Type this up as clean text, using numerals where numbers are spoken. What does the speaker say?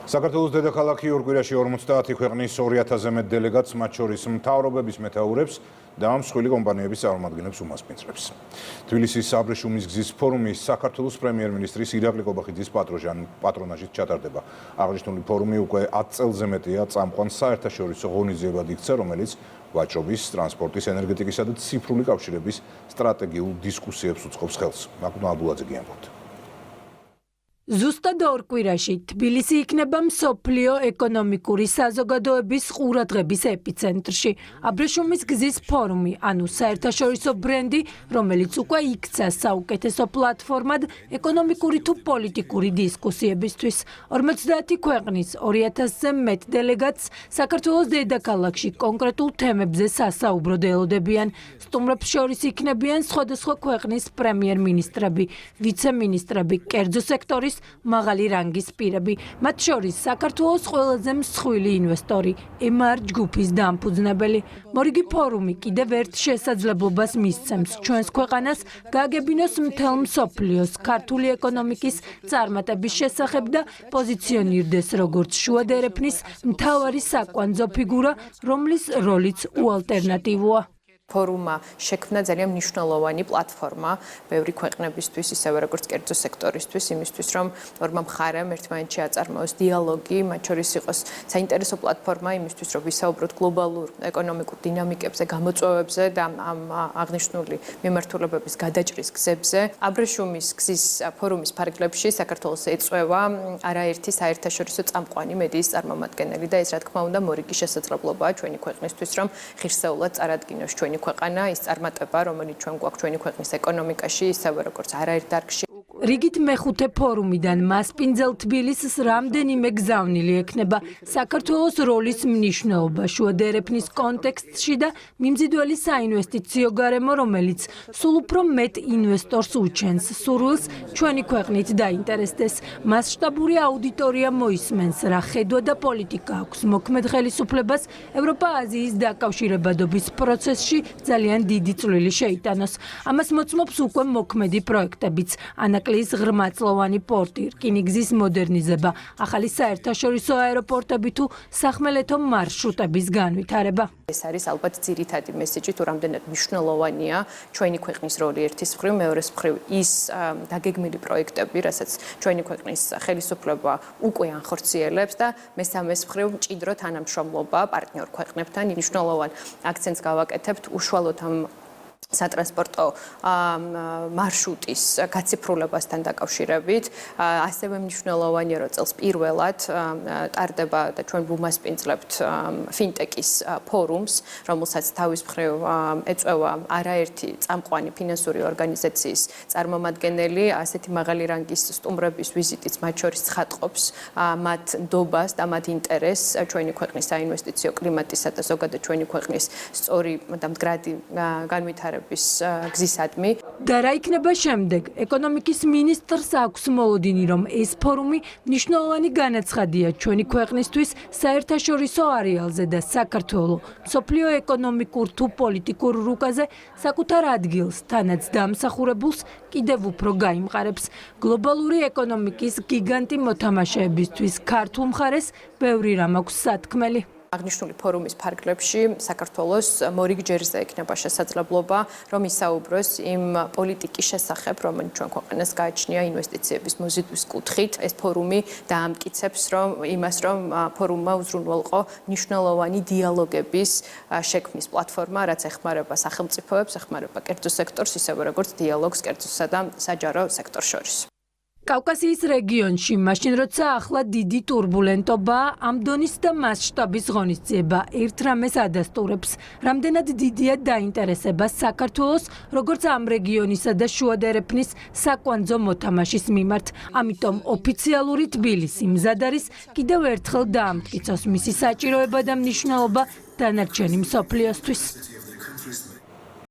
საქართველოს დედაქალაქი ორ კვირაში 50 ქვეყნის 2000-ზე მეტ დელეგატს, მათ შორის მთავრობების მეთაურებს და მსხვილი კომპანიების წარმომადგენლებს უმასპინძლებს. თბილისის აბრეშუმის გზის ფორუმის საქართველოს პრემიერ-მინისტრის ირაკლი კობახიძის პატრონაჟით ჩატარდება. აღნიშნული ფორუმი უკვე 10 წელზე მეტია წამყვან საერთაშორისო ღონისძიებად იქცა, რომელიც ვაჭრობის, ტრანსპორტის, ენერგეტიკისა და ციფრული კავშირების სტრატეგიულ დისკუსიებს უწყობს ხელს. მაკუნ აბულაძე გიამბობთ. ზუსტად ორ კვირაში თბილისი იქნება მსოფლიო ეკონომიკური საზოგადოების ყურადღების ეპიცენტრში. აბრეშუმის გზის ფორუმი, ანუ საერთაშორისო ბრენდი, რომელიც უკვე იქცა საუკეთესო პლატფორმად ეკონომიკური თუ პოლიტიკური დისკუსიებისთვის. 50 ქვეყნის 2000-ზე მეტ დელეგატს საქართველოს დედაქალაქში კონკრეტულ თემებზე სასაუბროდ ელოდებიან. სტუმრებს შორის იქნებიან სხვადასხვა ქვეყნის პრემიერ-მინისტრები, ვიცე-მინისტრები, კერძო სექტორის მაღალი რანგის პირები, მათ შორის საქართველოს ყველაზე მსხვილი ინვესტორი, MR ჯგუფის დამფუძნებელი. მორიგი ფორუმი კიდევ ერთ შესაძლებლობას მისცემს ჩვენს ქვეყანას გააგებინოს მთელ მსოფლიოს ქართული ეკონომიკის წარმატების შესახებ და პოზიციონირდეს როგორც შუადერეფნის მთავარი საკვანძო ფიგურა, რომლის როლიც უალტერნატივოა. ფორუმმა შექმნა ძალიან მნიშვნელოვანი პლატფორმა ბევრი ქვეყნებისთვის, ისევე როგორც კერძო სექტორისთვის, იმისთვის, რომ ორმა მხარემ ერთმანეთში აწარმოოს დიალოგი, მათ შორის იყოს საინტერესო პლატფორმა იმისთვის, რომ ვისაუბროთ გლობალურ ეკონომიკურ დინამიკებზე, გამოწვევებზე და ამ აღნიშნული მიმართულებების გადაჭრის გზებზე. აბრეშუმის გზის ფორუმის ფარგლებში საქართველოს ეწევა არაერთი საერთაშორისო წამყვანი მედიის წარმომადგენელი და ეს, რა თქმა უნდა, მორიგი შესაძლებლობაა ჩვენი ქვეყნისთვის, რომ ღირსეულად წარადგინოს ჩვენი ქვეყანა, ის წარმატება, რომელიც ჩვენ გვაქვს ჩვენი ქვეყნის ეკონომიკაში, ისევე როგორც არაერთ დარგში. რიგით მეხუთე ფორუმიდან მასპინძელ თბილისს რამდენიმე გზავნილი ექნება საქართველოს როლის მნიშვნელობა შუადერეფნის კონტექსტში და მიმზიდველი საინვესტიციო გარემო, რომელიც სულ უფრო მეტ ინვესტორს უჩენს სურვილს ჩვენი ქვეყნით დაინტერესდეს. მასშტაბური აუდიტორია მოისმენს, რა ხედვა და პოლიტიკა აქვს მოქმედ ხელისუფლებას ევროპა-აზიის დაკავშირებადობის პროცესში ძალიან დიდი წვლილი შეიტანოს. ამას მოწმობს უკვე მოქმედი პროექტებიც. ანაკლის ღრმაწლოვანი პორტი, რკინიგზის მოდერნიზება, ახალი საერთაშორისო აეროპორტები თუ სახმელეთო მარშრუტების განვითარება. ეს არის ალბათ ძირითადი მესეჯი, თუ რამდენად მნიშვნელოვანია ჩვენი ქვეყნის როლი ერთის მხრივ, მეორეს მხრივ ის დაგეგმილი პროექტები, რასაც ჩვენი ქვეყნის ხელისუფლება უკვე ანხორციელებს და მესამეს მხრივ მჭიდრო თანამშრომლობა პარტნიორ ქვეყნებთან. მნიშვნელოვან აქცენტს გავაკეთებთ უშუალოდ ამ სატრანსპორტო მარშრუტის გაციფრულებასთან დაკავშირებით. ასევე მნიშვნელოვანია, რომ წელს პირველად ტარდება და ჩვენ ვუმასპინძლებთ ფინტეკის ფორუმს, რომელსაც თავის მხრივ ეწევა არაერთი წამყვანი ფინანსური ორგანიზაციის წარმომადგენელი, ასეთი მაღალი რანგის სტუმრების ვიზიტიც მათ შორის ცხადყოფს მათ ნდობას და მათ ინტერესს ჩვენი ქვეყნის საინვესტიციო კლიმატისა და ზოგადად ჩვენი ქვეყნის სწორი და მდგრადი განვითარების გზისადმი. და რა იქნება შემდეგ? ეკონომიკის მინისტრს აქვს მოლოდინი, რომ ეს ფორუმი მნიშვნელოვანი განაცხადია ჩვენი ქვეყნისთვის საერთაშორისო არეალზე და საქართველოს მსოფლიო ეკონომიკურ თუ პოლიტიკურ რუკაზე საკუთარ ადგილს, თანაც დამსახურებულს კიდევ უფრო გაიმყარებს. გლობალური ეკონომიკის გიგანტი მოთამაშეებისთვის ქართულ მხარეს ბევრი რამ აქვს სათქმელი. აღნიშნული ფორუმის ფარგლებში საქართველოს მორიგ ჯერზე ექნება შესაძლებლობა, რომ ისაუბროს იმ პოლიტიკის შესახებ, რომელიც ჩვენ ქვეყანას გააჩნია ინვესტიციების მოზიდვის კუთხით. ეს ფორუმი დაამტკიცებს იმას, რომ ფორუმმა უზრუნველყო მნიშვნელოვანი დიალოგების შექმნის პლატფორმა, რაც ეხმარება სახელმწიფოებს, ეხმარება კერძო სექტორს, ისევე როგორც დიალოგს კერძოსა და საჯარო სექტორს შორის. კავკასიის რეგიონში, მაშინ როცა ახლა დიდი ტურბულენტობაა, ამ დონის და მასშტაბის ღონისძიება ერთ რამეს ადასტურებს. რამდენად დიდია დაინტერესება საქართველოს, როგორც ამ რეგიონისა და შუადერეფნის საკვანძო მოთამაშის მიმართ. ამიტომ ოფიციალური თბილისი მზად არის კიდევ ერთხელ დაამტკიცოს მისი საჭიროება და მნიშვნელობა დანარჩენი მსოფლიოსთვის.